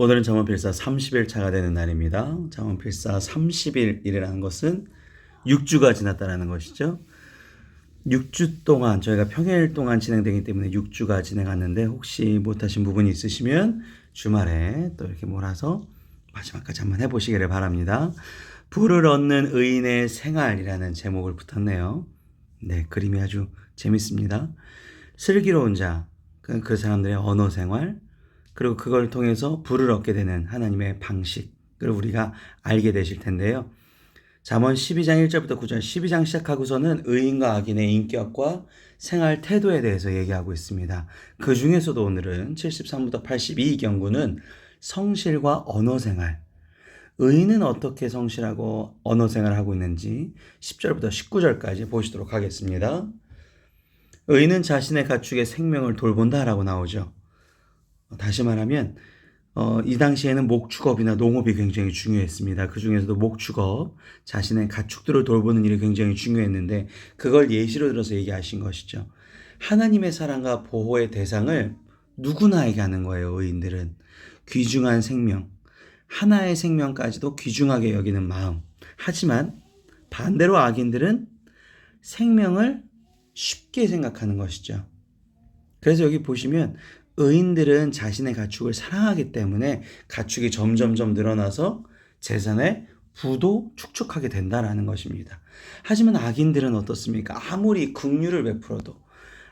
오늘은 정원필사 30일차가 되는 날입니다. 정원필사 30일이라는 것은 6주가 지났다는 것이죠. 6주 동안 저희가 평일 동안 진행되기 때문에 6주가 진행하는데 혹시 못하신 부분이 있으시면 주말에 또 이렇게 몰아서 마지막까지 한번 해보시기를 바랍니다. 부를 얻는 의인의 생활이라는 제목을 붙였네요. 네, 그림이 아주 재밌습니다. 슬기로운 자, 그 사람들의 언어 생활, 그리고 그걸 통해서 부를 얻게 되는 하나님의 방식을 우리가 알게 되실 텐데요. 잠언 12장 1절부터 9절, 12장 시작하고서는 의인과 악인의 인격과 생활 태도에 대해서 얘기하고 있습니다. 그 중에서도 오늘은 73부터 82경구는 성실과 언어 생활, 의인은 어떻게 성실하고 언어 생활을 하고 있는지 10절부터 19절까지 보시도록 하겠습니다. 의인은 자신의 가축의 생명을 돌본다라고 나오죠. 다시 말하면 이 당시에는 목축업이나 농업이 굉장히 중요했습니다. 그 중에서도 목축업, 자신의 가축들을 돌보는 일이 굉장히 중요했는데 그걸 예시로 들어서 얘기하신 것이죠. 하나님의 사랑과 보호의 대상을 누구나에게 하는 거예요. 의인들은 귀중한 생명, 하나의 생명까지도 귀중하게 여기는 마음. 하지만 반대로 악인들은 생명을 쉽게 생각하는 것이죠. 그래서 여기 보시면 의인들은 자신의 가축을 사랑하기 때문에 가축이 점점점 늘어나서 재산의 부도 축적하게 된다라는 것입니다. 하지만 악인들은 어떻습니까? 아무리 긍휼을 베풀어도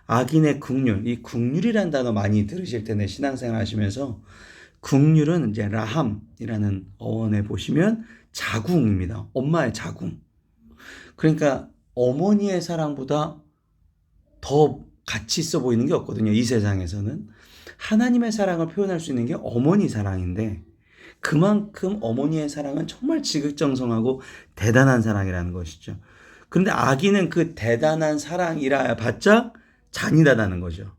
악인의 긍휼, 이 긍휼이란 단어 많이 들으실 텐데 신앙생활 하시면서 긍휼은 이제 라함이라는 어원에 보시면 자궁입니다. 엄마의 자궁. 그러니까 어머니의 사랑보다 더 가치 있어 보이는 게 없거든요. 이 세상에서는. 하나님의 사랑을 표현할 수 있는 게 어머니 사랑인데 그만큼 어머니의 사랑은 정말 지극정성하고 대단한 사랑이라는 것이죠. 그런데 악인은 그 대단한 사랑이라 봤자 잔인하다는 거죠.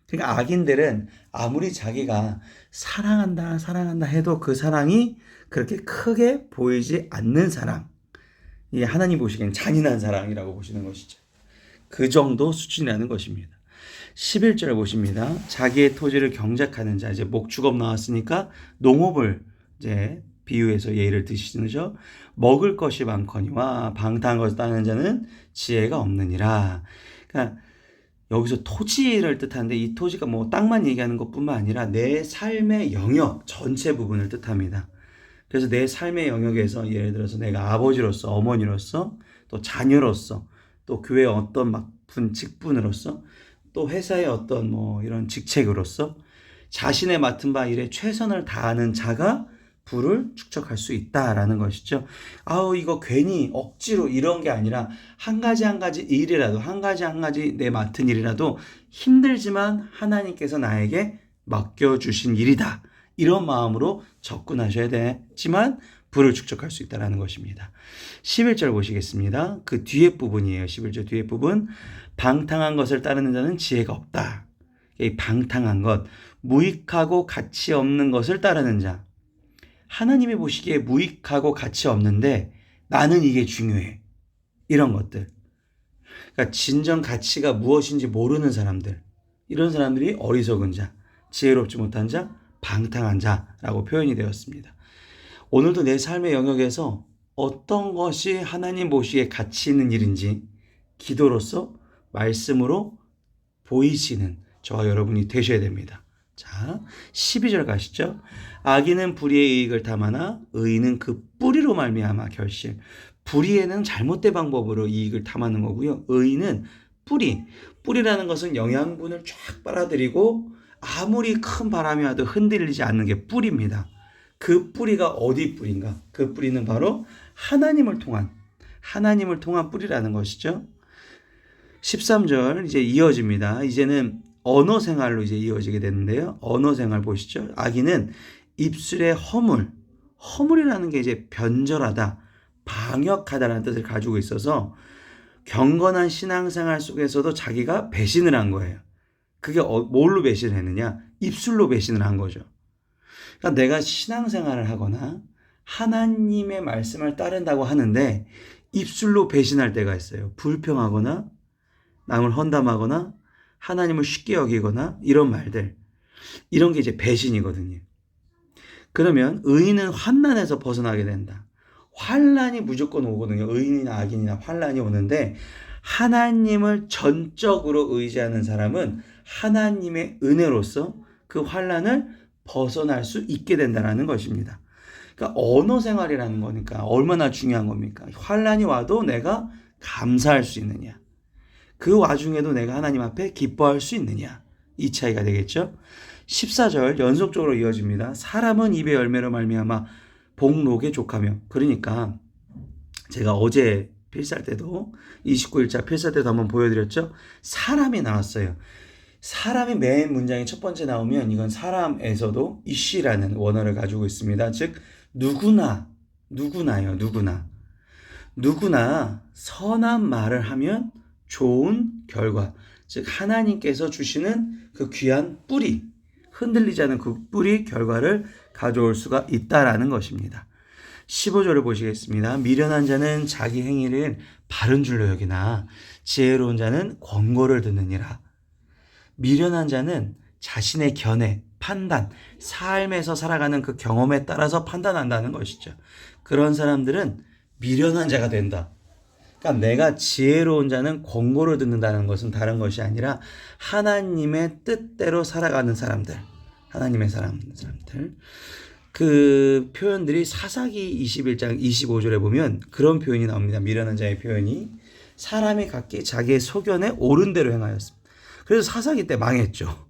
그러니까 악인들은 아무리 자기가 사랑한다 해도 그 사랑이 그렇게 크게 보이지 않는 사랑. 이게 하나님 보시기엔 잔인한 사랑이라고 보시는 것이죠. 그 정도 수준이라는 것입니다. 11절 보십니다. 자기의 토지를 경작하는 자, 이제 목축업 나왔으니까 농업을 이제 비유해서 예를 드시죠. 먹을 것이 많거니와 방탕한 것을 따는 자는 지혜가 없느니라. 그러니까 여기서 토지를 뜻하는데 이 토지가 뭐 땅만 얘기하는 것뿐만 아니라 내 삶의 영역 전체 부분을 뜻합니다. 그래서 내 삶의 영역에서 예를 들어서 내가 아버지로서, 어머니로서, 또 자녀로서, 또 교회의 어떤 직분으로서, 또 회사의 어떤 뭐 이런 직책으로서 자신의 맡은 바 일에 최선을 다하는 자가 부를 축적할 수 있다라는 것이죠. 이거 괜히 억지로 이런 게 아니라 한 가지 일이라도 한 가지 내 맡은 일이라도 힘들지만 하나님께서 나에게 맡겨주신 일이다. 이런 마음으로 접근하셔야 되지만 부를 축적할 수 있다는 것입니다. 11절 보시겠습니다. 그 뒤에 부분이에요. 11절 뒤에 부분. 방탕한 것을 따르는 자는 지혜가 없다. 이 방탕한 것, 무익하고 가치 없는 것을 따르는 자. 하나님이 보시기에 무익하고 가치 없는데 나는 이게 중요해. 이런 것들. 그러니까 진정 가치가 무엇인지 모르는 사람들. 이런 사람들이 어리석은 자, 지혜롭지 못한 자, 방탕한 자라고 표현이 되었습니다. 오늘도 내 삶의 영역에서 어떤 것이 하나님 보시기에 가치 있는 일인지 기도로서 말씀으로 보이시는 저와 여러분이 되셔야 됩니다. 자, 12절 가시죠. 악인은 불의의 이익을 탐하나 의인은 그 뿌리로 말미암아 결실. 불의에는 잘못된 방법으로 이익을 탐하는 거고요. 의인은 뿌리라는 것은 영양분을 쫙 빨아들이고 아무리 큰 바람이 와도 흔들리지 않는 게 뿌리입니다. 그 뿌리가 어디 뿌리인가? 그 뿌리는 바로 하나님을 통한 뿌리라는 것이죠. 13절 이제 이어집니다. 이제는 언어 생활로 이제 이어지게 되는데요. 언어 생활 보시죠. 악인은 입술의 허물이라는 게 이제 변절하다, 방역하다라는 뜻을 가지고 있어서 경건한 신앙생활 속에서도 자기가 배신을 한 거예요. 그게 뭘로 배신을 했느냐? 입술로 배신을 한 거죠. 그러니까 내가 신앙생활을 하거나 하나님의 말씀을 따른다고 하는데 입술로 배신할 때가 있어요. 불평하거나 남을 헌담하거나 하나님을 쉽게 여기거나 이런 말들. 이런 게 이제 배신이거든요. 그러면 의인은 환난에서 벗어나게 된다. 환난이 무조건 오거든요. 의인이나 악인이나 환난이 오는데 하나님을 전적으로 의지하는 사람은 하나님의 은혜로서 그 환난을 벗어날 수 있게 된다는 것입니다. 그러니까 언어 생활이라는 거니까 얼마나 중요한 겁니까? 환난이 와도 내가 감사할 수 있느냐? 그 와중에도 내가 하나님 앞에 기뻐할 수 있느냐? 이 차이가 되겠죠? 14절 연속적으로 이어집니다. 사람은 입의 열매로 말미암아 복록에 족하며. 그러니까 제가 어제 필살 때도 29일자 필살 때도 한번 보여드렸죠. 사람이 나왔어요. 사람이 맨 문장의 첫 번째 나오면 이건 사람에서도 이씨라는 원어를 가지고 있습니다. 즉 누구나요. 누구나 선한 말을 하면 좋은 결과, 즉 하나님께서 주시는 그 귀한 뿌리, 흔들리지 않은 그 뿌리 결과를 가져올 수가 있다라는 것입니다. 15절을 보시겠습니다. 미련한 자는 자기 행위를 바른 줄로 여기나 지혜로운 자는 권고를 듣느니라. 미련한 자는 자신의 견해, 판단, 삶에서 살아가는 그 경험에 따라서 판단한다는 것이죠. 그런 사람들은 미련한 자가 된다. 그러니까 내가 지혜로운 자는 권고를 듣는다는 것은 다른 것이 아니라 하나님의 뜻대로 살아가는 사람들, 하나님의 사람들. 그 표현들이 사사기 21장 25절에 보면 그런 표현이 나옵니다. 미련한 자의 표현이 사람이 각기 자기의 소견에 옳은 대로 행하였습니다. 그래서 사사기 때 망했죠.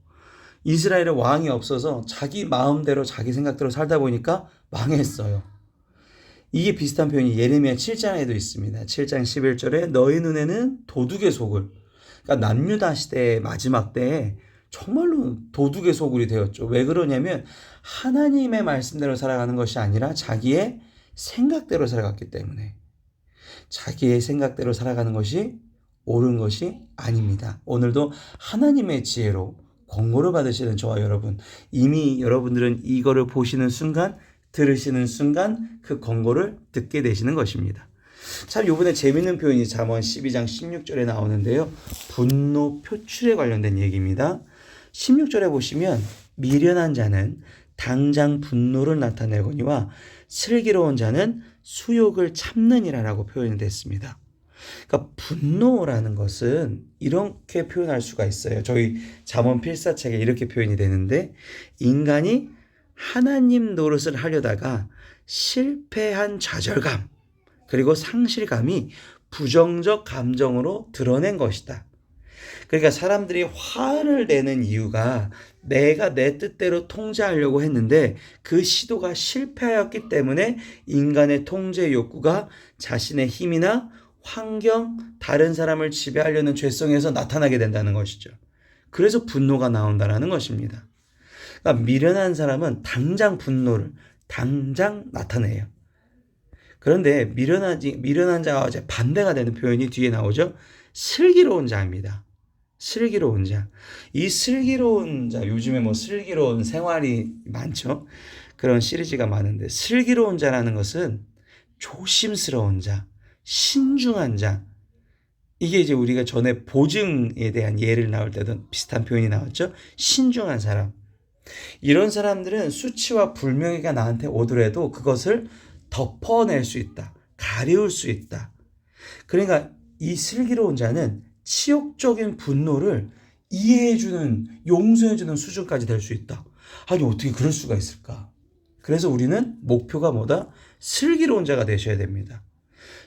이스라엘에 왕이 없어서 자기 마음대로 자기 생각대로 살다 보니까 망했어요. 이게 비슷한 표현이 예레미야 7장에도 있습니다. 7장 11절에 너희 눈에는 도둑의 소굴. 그러니까 남유다 시대의 마지막 때에 정말로 도둑의 소굴이 되었죠. 왜 그러냐면 하나님의 말씀대로 살아가는 것이 아니라 자기의 생각대로 살아갔기 때문에. 자기의 생각대로 살아가는 것이 옳은 것이 아닙니다. 오늘도 하나님의 지혜로 권고를 받으시는 저와 여러분, 이미 여러분들은 이거를 보시는 순간, 들으시는 순간 그 권고를 듣게 되시는 것입니다. 참 이번에 재밌는 표현이 잠언 12장 16절에 나오는데요. 분노 표출에 관련된 얘기입니다. 16절에 보시면 미련한 자는 당장 분노를 나타내거니와 슬기로운 자는 수욕을 참느니라라고 표현이 됐습니다. 그러니까 분노라는 것은 이렇게 표현할 수가 있어요. 저희 잠언 필사책에 이렇게 표현이 되는데 인간이 하나님 노릇을 하려다가 실패한 좌절감 그리고 상실감이 부정적 감정으로 드러낸 것이다. 그러니까 사람들이 화를 내는 이유가 내가 내 뜻대로 통제하려고 했는데 그 시도가 실패하였기 때문에 인간의 통제 욕구가 자신의 힘이나 환경, 다른 사람을 지배하려는 죄성에서 나타나게 된다는 것이죠. 그래서 분노가 나온다는 것입니다. 그러니까 미련한 사람은 당장 분노를 당장 나타내요. 그런데 미련한 자와 반대가 되는 표현이 뒤에 나오죠. 슬기로운 자입니다. 슬기로운 자. 이 슬기로운 자, 요즘에 뭐 슬기로운 생활이 많죠. 그런 시리즈가 많은데 슬기로운 자라는 것은 조심스러운 자, 신중한 자. 이게 이제 우리가 전에 보증에 대한 예를 나올 때도 비슷한 표현이 나왔죠. 신중한 사람. 이런 사람들은 수치와 불명예가 나한테 오더라도 그것을 덮어낼 수 있다. 가리울 수 있다. 그러니까 이 슬기로운 자는 치욕적인 분노를 이해해주는, 용서해주는 수준까지 될 수 있다. 아니 어떻게 그럴 수가 있을까? 그래서 우리는 목표가 뭐다? 슬기로운 자가 되셔야 됩니다.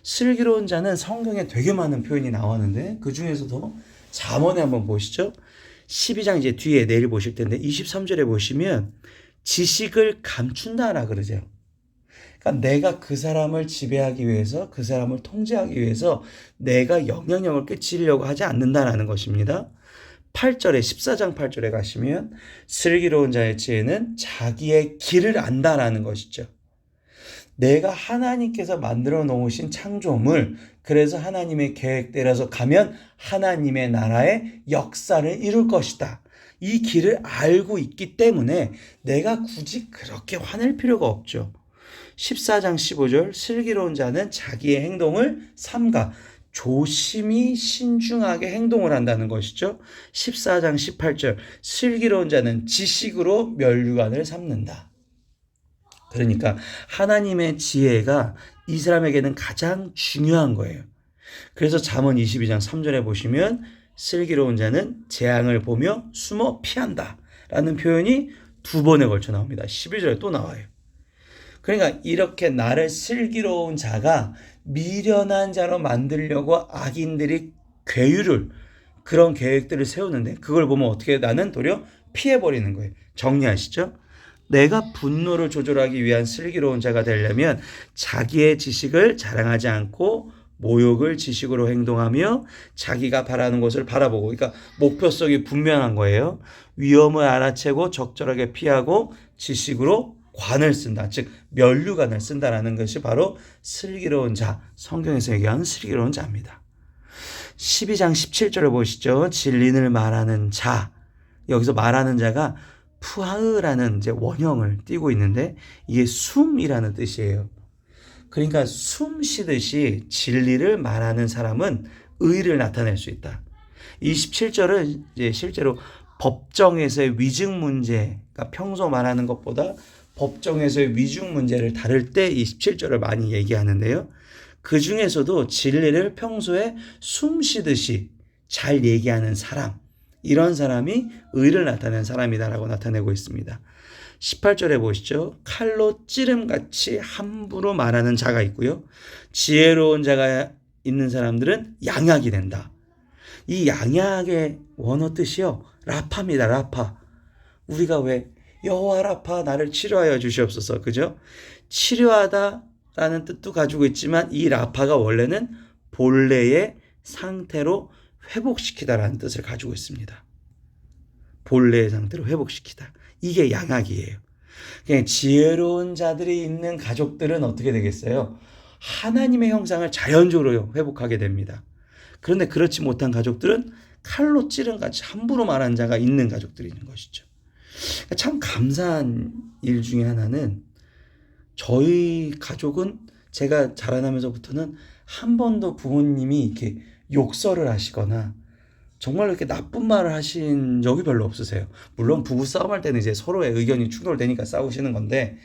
슬기로운 자는 성경에 되게 많은 표현이 나왔는데 그 중에서도 잠언에 한번 보시죠. 12장 이제 뒤에 내일 보실 텐데 23절에 보시면 지식을 감춘다라 그러죠. 그러니까 내가 그 사람을 지배하기 위해서, 그 사람을 통제하기 위해서 내가 영향력을 끼치려고 하지 않는다라는 것입니다. 8절에 14장 8절에 가시면 슬기로운 자의 지혜는 자기의 길을 안다라는 것이죠. 내가 하나님께서 만들어 놓으신 창조물, 그래서 하나님의 계획대로서 가면 하나님의 나라의 역사를 이룰 것이다. 이 길을 알고 있기 때문에 내가 굳이 그렇게 화낼 필요가 없죠. 14장 15절 슬기로운 자는 자기의 행동을 삼가 조심히 신중하게 행동을 한다는 것이죠. 14장 18절 슬기로운 자는 지식으로 면류관을 삼는다. 그러니까 하나님의 지혜가 이 사람에게는 가장 중요한 거예요. 그래서 잠언 22장 3절에 보시면 슬기로운 자는 재앙을 보며 숨어 피한다 라는 표현이 2번에 걸쳐 나옵니다. 11절에 또 나와요. 그러니까 이렇게 나를 슬기로운 자가 미련한 자로 만들려고 악인들이 그런 계획들을 세우는데 그걸 보면 어떻게 나는 도리어 피해버리는 거예요. 정리하시죠? 내가 분노를 조절하기 위한 슬기로운 자가 되려면 자기의 지식을 자랑하지 않고 모욕을 지식으로 행동하며 자기가 바라는 것을 바라보고, 그러니까 목표성이 분명한 거예요. 위험을 알아채고 적절하게 피하고 지식으로 관을 쓴다. 즉 면류관을 쓴다라는 것이 바로 슬기로운 자, 성경에서 얘기하는 슬기로운 자입니다. 12장 17절을 보시죠. 진리를 말하는 자. 여기서 말하는 자가 푸하으라는 이제 원형을 띠고 있는데 이게 숨이라는 뜻이에요. 그러니까 숨 쉬듯이 진리를 말하는 사람은 의를 나타낼 수 있다. 이 17절은 이제 실제로 법정에서의 위증 문제, 그러니까 평소 말하는 것보다 법정에서의 위증 문제를 다룰 때 이 17절을 많이 얘기하는데요. 그 중에서도 진리를 평소에 숨 쉬듯이 잘 얘기하는 사람, 이런 사람이 의를 나타내는 사람이다라고 나타내고 있습니다. 18절에 보시죠. 칼로 찌름같이 함부로 말하는 자가 있고요. 지혜로운 자가 있는 사람들은 양약이 된다. 이 양약의 원어 뜻이요. 라파입니다. 라파. 우리가 왜 여호와 라파 나를 치료하여 주시옵소서. 그죠? 치료하다라는 뜻도 가지고 있지만 이 라파가 원래는 본래의 상태로 회복시키다라는 뜻을 가지고 있습니다. 본래의 상태로 회복시키다. 이게 양약이에요. 그냥 지혜로운 자들이 있는 가족들은 어떻게 되겠어요? 하나님의 형상을 자연적으로 회복하게 됩니다. 그런데 그렇지 못한 가족들은 칼로 찌른같이 함부로 말한 자가 있는 가족들이 있는 것이죠. 참 감사한 일 중에 하나는 저희 가족은 제가 자라나면서부터는 한 번도 부모님이 이렇게 욕설을 하시거나 정말 이렇게 나쁜 말을 하신 적이 별로 없으세요. 물론 부부 싸움할 때는 이제 서로의 의견이 충돌되니까 싸우시는 건데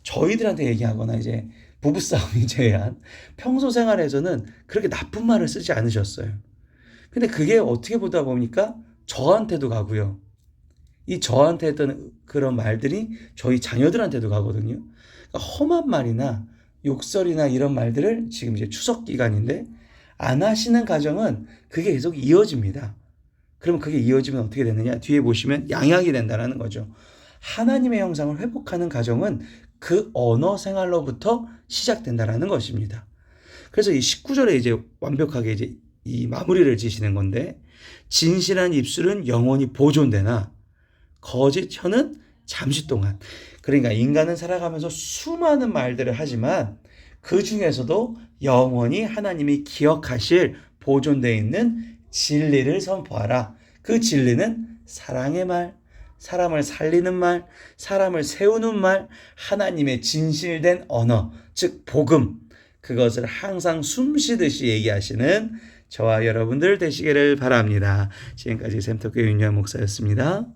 저희들한테 얘기하거나 이제 부부 싸움이 제외한 평소 생활에서는 그렇게 나쁜 말을 쓰지 않으셨어요. 근데 그게 어떻게 보다 보니까 저한테도 가고요. 이 저한테 했던 그런 말들이 저희 자녀들한테도 가거든요. 그러니까 험한 말이나 욕설이나 이런 말들을 지금 이제 추석 기간인데 안 하시는 가정은 그게 계속 이어집니다. 그럼 그게 이어지면 어떻게 되느냐? 뒤에 보시면 양약이 된다는 거죠. 하나님의 형상을 회복하는 가정은 그 언어 생활로부터 시작된다는 것입니다. 그래서 이 19절에 이제 완벽하게 이제 이 마무리를 지시는 건데 진실한 입술은 영원히 보존되나 거짓 혀는 잠시 동안. 그러니까 인간은 살아가면서 수많은 말들을 하지만 그 중에서도 영원히 하나님이 기억하실 보존되어 있는 진리를 선포하라. 그 진리는 사랑의 말, 사람을 살리는 말, 사람을 세우는 말, 하나님의 진실된 언어, 즉 복음, 그것을 항상 숨쉬듯이 얘기하시는 저와 여러분들 되시기를 바랍니다. 지금까지 샘터교회 윤유한 목사였습니다.